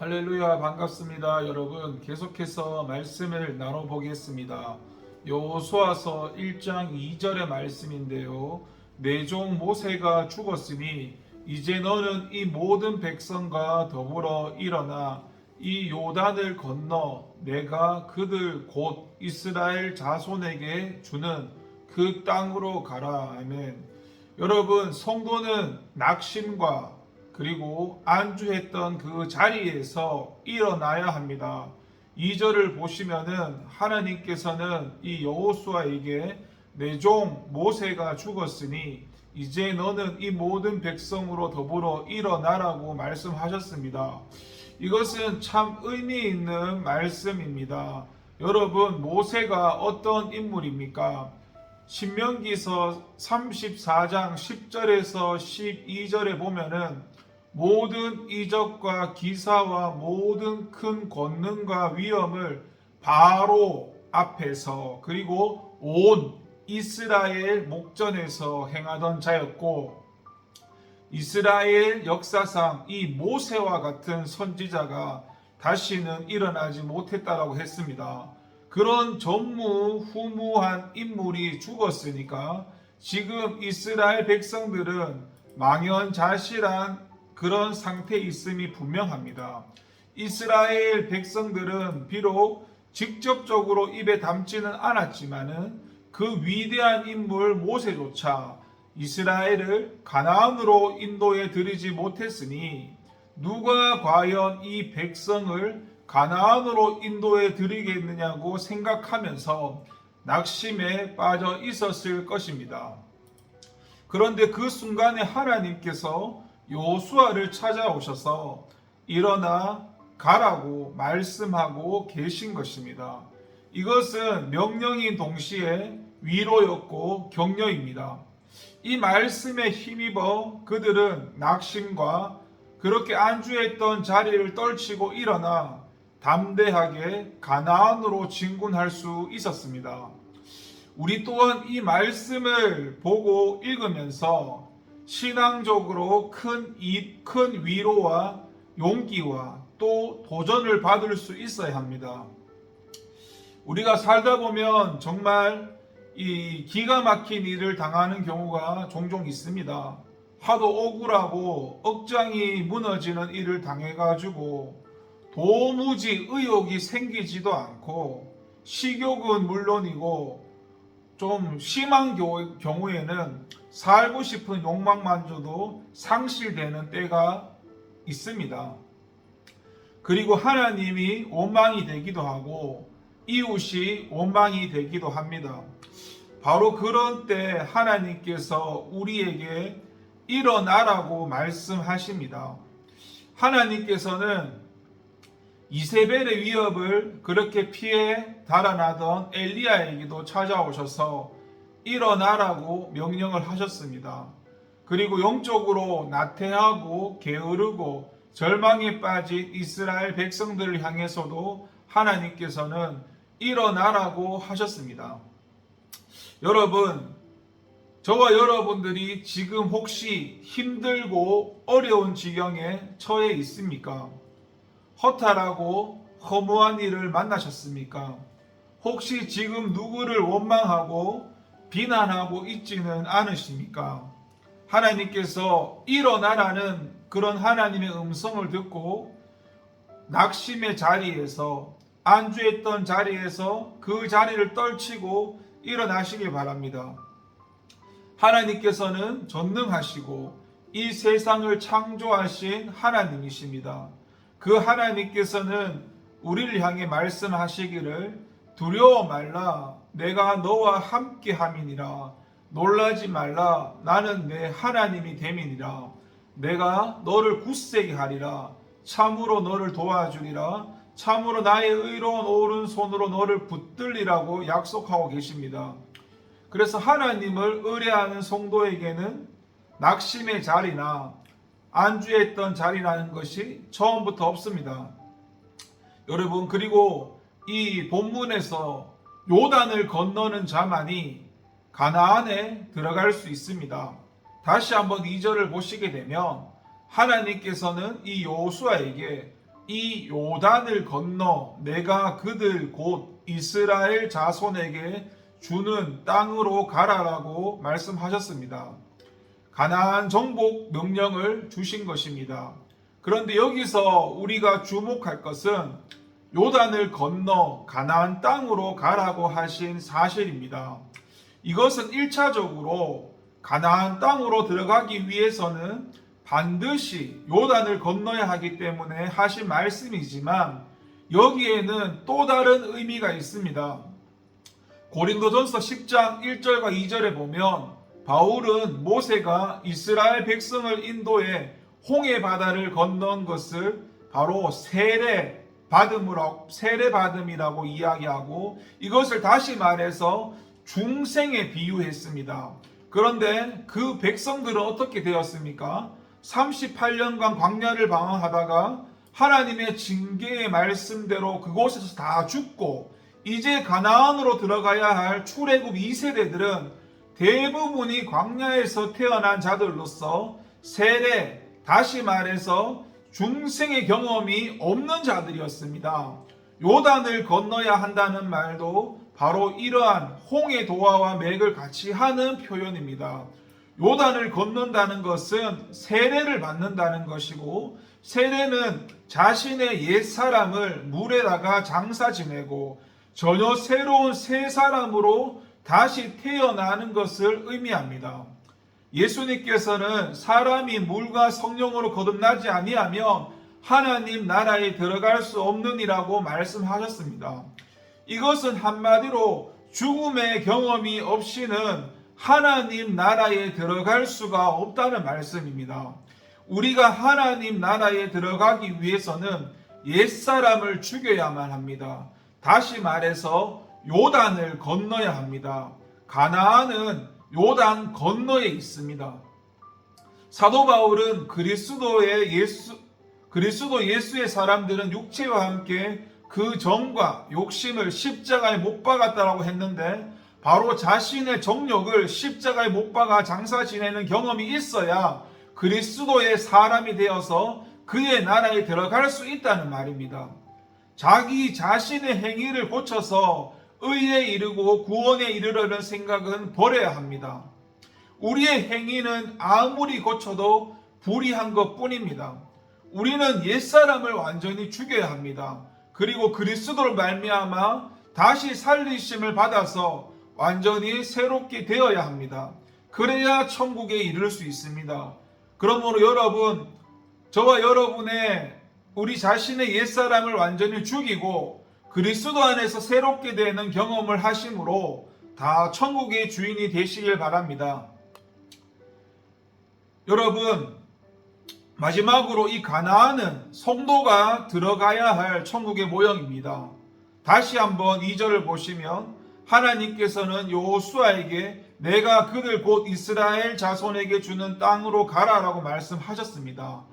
할렐루야, 반갑습니다. 여러분, 계속해서 말씀을 나눠보겠습니다. 여호수아서 1장 2절의 말씀인데요. 내 종 모세가 죽었으니 이제 너는 이 모든 백성과 더불어 일어나 이 요단을 건너 내가 그들 곧 이스라엘 자손에게 주는 그 땅으로 가라. 아멘. 여러분, 성도는 낙심과 그리고 안주했던 그 자리에서 일어나야 합니다. 2절을 보시면은 하나님께서는 이 여호수아에게 내 종 모세가 죽었으니 이제 너는 이 모든 백성으로 더불어 일어나라고 말씀하셨습니다. 이것은 참 의미 있는 말씀입니다. 여러분, 모세가 어떤 인물입니까? 신명기서 34장 10절에서 12절에 보면은 모든 이적과 기사와 모든 큰 권능과 위엄을 바로 앞에서 그리고 온 이스라엘 목전에서 행하던 자였고, 이스라엘 역사상 이 모세와 같은 선지자가 다시는 일어나지 못했다라고 했습니다. 그런 전무후무한 인물이 죽었으니까 지금 이스라엘 백성들은 망연자실한 그런 상태에 있음이 분명합니다. 이스라엘 백성들은 비록 직접적으로 입에 담지는 않았지만은 그 위대한 인물 모세조차 이스라엘을 가나안으로 인도해 드리지 못했으니 누가 과연 이 백성을 가나안으로 인도해 드리겠느냐고 생각하면서 낙심에 빠져 있었을 것입니다. 그런데 그 순간에 하나님께서 여호수아를 찾아오셔서 일어나 가라고 말씀하고 계신 것입니다. 이것은 명령인 동시에 위로였고 격려입니다. 이 말씀에 힘입어 그들은 낙심과 그렇게 안주했던 자리를 떨치고 일어나 담대하게 가나안으로 진군할 수 있었습니다. 우리 또한 이 말씀을 보고 읽으면서 신앙적으로 큰 위로와 용기와 또 도전을 받을 수 있어야 합니다. 우리가 살다 보면 정말 이 기가 막힌 일을 당하는 경우가 종종 있습니다. 하도 억울하고 억장이 무너지는 일을 당해가지고 도무지 의욕이 생기지도 않고 식욕은 물론이고 좀 심한 경우에는 살고 싶은 욕망마저도 상실되는 때가 있습니다. 그리고 하나님이 원망이 되기도 하고 이웃이 원망이 되기도 합니다. 바로 그런 때 하나님께서 우리에게 일어나라고 말씀하십니다. 하나님께서는 이세벨의 위협을 그렇게 피해 달아나던 엘리야에게도 찾아오셔서 일어나라고 명령을 하셨습니다. 그리고 영적으로 나태하고 게으르고 절망에 빠진 이스라엘 백성들을 향해서도 하나님께서는 일어나라고 하셨습니다. 여러분, 저와 여러분들이 지금 혹시 힘들고 어려운 지경에 처해 있습니까? 허탈하고 허무한 일을 만나셨습니까? 혹시 지금 누구를 원망하고 비난하고 있지는 않으십니까? 하나님께서 일어나라는 그런 하나님의 음성을 듣고 낙심의 자리에서 안주했던 자리에서 그 자리를 떨치고 일어나시길 바랍니다. 하나님께서는 전능하시고 이 세상을 창조하신 하나님이십니다. 그 하나님께서는 우리를 향해 말씀하시기를 두려워 말라 내가 너와 함께 함이니라 놀라지 말라 나는 내 하나님이 됨이니라 내가 너를 굳세게 하리라 참으로 너를 도와주리라 참으로 나의 의로운 오른손으로 너를 붙들리라고 약속하고 계십니다. 그래서 하나님을 의뢰하는 성도에게는 낙심의 자리나 안주했던 자리라는 것이 처음부터 없습니다. 여러분, 그리고 이 본문에서 요단을 건너는 자만이 가나안에 들어갈 수 있습니다. 다시 한번 2절을 보시게 되면 하나님께서는 이 여호수아에게 이 요단을 건너 내가 그들 곧 이스라엘 자손에게 주는 땅으로 가라라고 말씀하셨습니다. 가나안 정복 명령을 주신 것입니다. 그런데 여기서 우리가 주목할 것은 요단을 건너 가나안 땅으로 가라고 하신 사실입니다. 이것은 1차적으로 가나안 땅으로 들어가기 위해서는 반드시 요단을 건너야 하기 때문에 하신 말씀이지만 여기에는 또 다른 의미가 있습니다. 고린도전서 10장 1절과 2절에 보면 바울은 모세가 이스라엘 백성을 인도해 홍해 바다를 건넌 것을 바로 세례 받음이라고 이야기하고 이것을 다시 말해서 중생에 비유했습니다. 그런데 그 백성들은 어떻게 되었습니까? 38년간 광야를 방황하다가 하나님의 징계의 말씀대로 그곳에서 다 죽고 이제 가나안으로 들어가야 할 출애굽 2세대들은 대부분이 광야에서 태어난 자들로서 세례, 다시 말해서 중생의 경험이 없는 자들이었습니다. 요단을 건너야 한다는 말도 바로 이러한 홍해 도화와 맥을 같이 하는 표현입니다. 요단을 건넌다는 것은 세례를 받는다는 것이고 세례는 자신의 옛사람을 물에다가 장사 지내고 전혀 새로운 새 사람으로 다시 태어나는 것을 의미합니다. 예수님께서는 사람이 물과 성령으로 거듭나지 아니하면 하나님 나라에 들어갈 수 없느니라고 말씀하셨습니다. 이것은 한마디로 죽음의 경험이 없이는 하나님 나라에 들어갈 수가 없다는 말씀입니다. 우리가 하나님 나라에 들어가기 위해서는 옛사람을 죽여야만 합니다. 다시 말해서 요단을 건너야 합니다. 가나안은 요단 건너에 있습니다. 사도 바울은 그리스도 예수의 사람들은 육체와 함께 그 정과 욕심을 십자가에 못 박았다라고 했는데 바로 자신의 정욕을 십자가에 못 박아 장사 지내는 경험이 있어야 그리스도의 사람이 되어서 그의 나라에 들어갈 수 있다는 말입니다. 자기 자신의 행위를 고쳐서 의에 이르고 구원에 이르려는 생각은 버려야 합니다. 우리의 행위는 아무리 고쳐도 불의한 것뿐입니다. 우리는 옛사람을 완전히 죽여야 합니다. 그리고 그리스도를 말미암아 다시 살리심을 받아서 완전히 새롭게 되어야 합니다. 그래야 천국에 이를 수 있습니다. 그러므로 여러분, 저와 여러분의 우리 자신의 옛사람을 완전히 죽이고 그리스도 안에서 새롭게 되는 경험을 하심으로 다 천국의 주인이 되시길 바랍니다. 여러분, 마지막으로 이 가나안은 성도가 들어가야 할 천국의 모형입니다. 다시 한번 2절을 보시면 하나님께서는 여호수아에게 내가 그들 곧 이스라엘 자손에게 주는 땅으로 가라라고 말씀하셨습니다.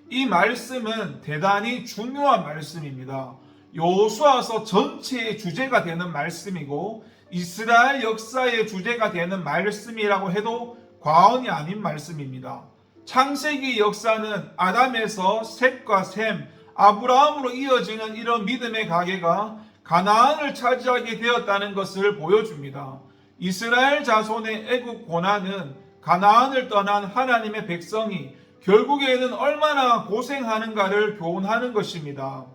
이 말씀은 대단히 중요한 말씀입니다. 여호수아서 전체의 주제가 되는 말씀이고 이스라엘 역사의 주제가 되는 말씀이라고 해도 과언이 아닌 말씀입니다. 창세기 역사는 아담에서 셋과 셈, 아브라함으로 이어지는 이런 믿음의 가계가 가나안을 차지하게 되었다는 것을 보여줍니다. 이스라엘 자손의 애국 고난은 가나안을 떠난 하나님의 백성이 결국에는 얼마나 고생하는가를 교훈하는 것입니다.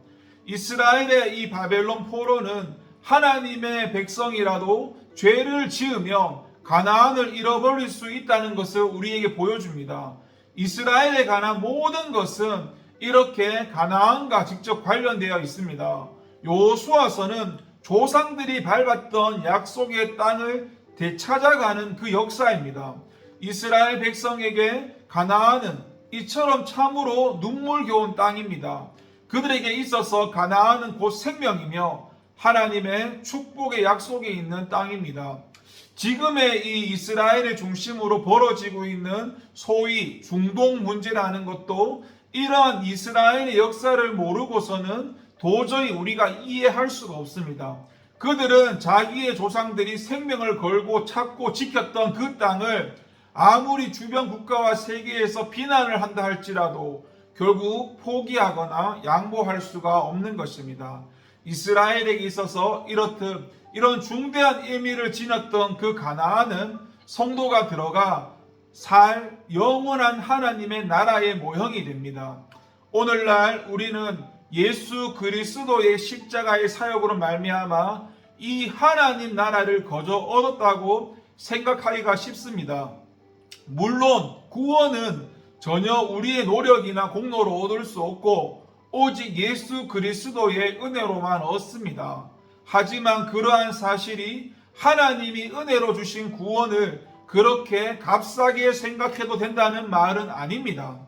이스라엘의 이 바벨론 포로는 하나님의 백성이라도 죄를 지으며 가나안을 잃어버릴 수 있다는 것을 우리에게 보여줍니다. 이스라엘에 관한 모든 것은 이렇게 가나안과 직접 관련되어 있습니다. 여호수아서는 조상들이 밟았던 약속의 땅을 되찾아가는 그 역사입니다. 이스라엘 백성에게 가나안은 이처럼 참으로 눈물겨운 땅입니다. 그들에게 있어서 가나안은 곧 생명이며 하나님의 축복의 약속이 있는 땅입니다. 지금의 이 이스라엘의 중심으로 벌어지고 있는 소위 중동 문제라는 것도 이러한 이스라엘의 역사를 모르고서는 도저히 우리가 이해할 수가 없습니다. 그들은 자기의 조상들이 생명을 걸고 찾고 지켰던 그 땅을 아무리 주변 국가와 세계에서 비난을 한다 할지라도 결국 포기하거나 양보할 수가 없는 것입니다. 이스라엘에게 있어서 이렇듯 이런 중대한 의미를 지녔던 그 가나안은 성도가 들어가 살 영원한 하나님의 나라의 모형이 됩니다. 오늘날 우리는 예수 그리스도의 십자가의 사역으로 말미암아 이 하나님 나라를 거저 얻었다고 생각하기가 쉽습니다. 물론 구원은 전혀 우리의 노력이나 공로로 얻을 수 없고 오직 예수 그리스도의 은혜로만 얻습니다. 하지만 그러한 사실이 하나님이 은혜로 주신 구원을 그렇게 값싸게 생각해도 된다는 말은 아닙니다.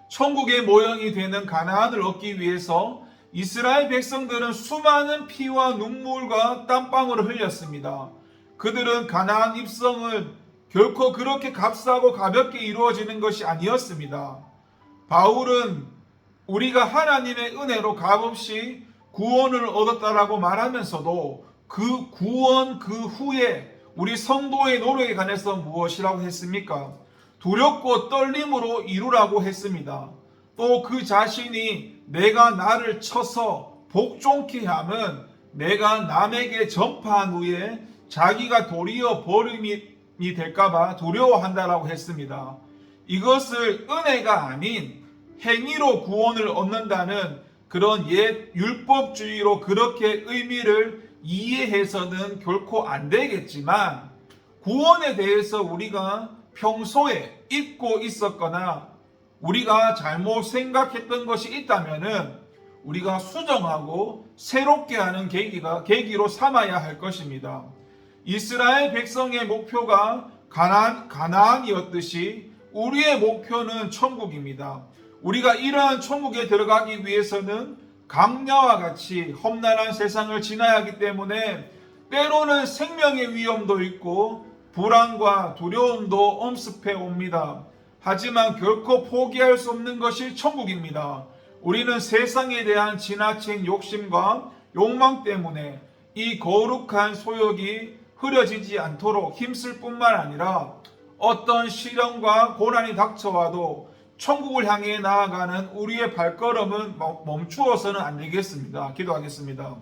천국의 모형이 되는 가나안을 얻기 위해서 이스라엘 백성들은 수많은 피와 눈물과 땀방울을 흘렸습니다. 그들은 가나안 입성을 결코 그렇게 값싸고 가볍게 이루어지는 것이 아니었습니다. 바울은 우리가 하나님의 은혜로 값없이 구원을 얻었다라고 말하면서도 그 구원 그 후에 우리 성도의 노력에 관해서 무엇이라고 했습니까? 두렵고 떨림으로 이루라고 했습니다. 또 그 자신이 내가 나를 쳐서 복종케 함은 내가 남에게 전파한 후에 자기가 도리어 버림이 될까봐 두려워한다라고 했습니다. 이것을 은혜가 아닌 행위로 구원을 얻는다는 그런 옛 율법주의로 그렇게 의미를 이해해서는 결코 안 되겠지만 구원에 대해서 우리가 평소에 잊고 있었거나 우리가 잘못 생각했던 것이 있다면은 우리가 수정하고 새롭게 하는 계기로 삼아야 할 것입니다. 이스라엘 백성의 목표가 가나안이었듯이 우리의 목표는 천국입니다. 우리가 이러한 천국에 들어가기 위해서는 강야와 같이 험난한 세상을 지나야 하기 때문에 때로는 생명의 위험도 있고 불안과 두려움도 엄습해 옵니다. 하지만 결코 포기할 수 없는 것이 천국입니다. 우리는 세상에 대한 지나친 욕심과 욕망 때문에 이 거룩한 소욕이 흐려지지 않도록 힘쓸 뿐만 아니라 어떤 시련과 고난이 닥쳐와도 천국을 향해 나아가는 우리의 발걸음은 멈추어서는 안 되겠습니다. 기도하겠습니다.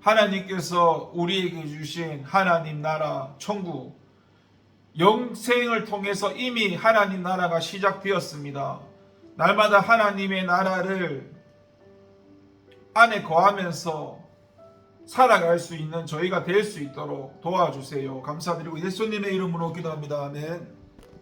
하나님께서 우리에게 주신 하나님 나라 천국 영생을 통해서 이미 하나님 나라가 시작되었습니다. 날마다 하나님의 나라를 안에 거하면서 살아갈 수 있는 저희가 될 수 있도록 도와주세요. 감사드리고 예수님의 이름으로 기도합니다. 아멘.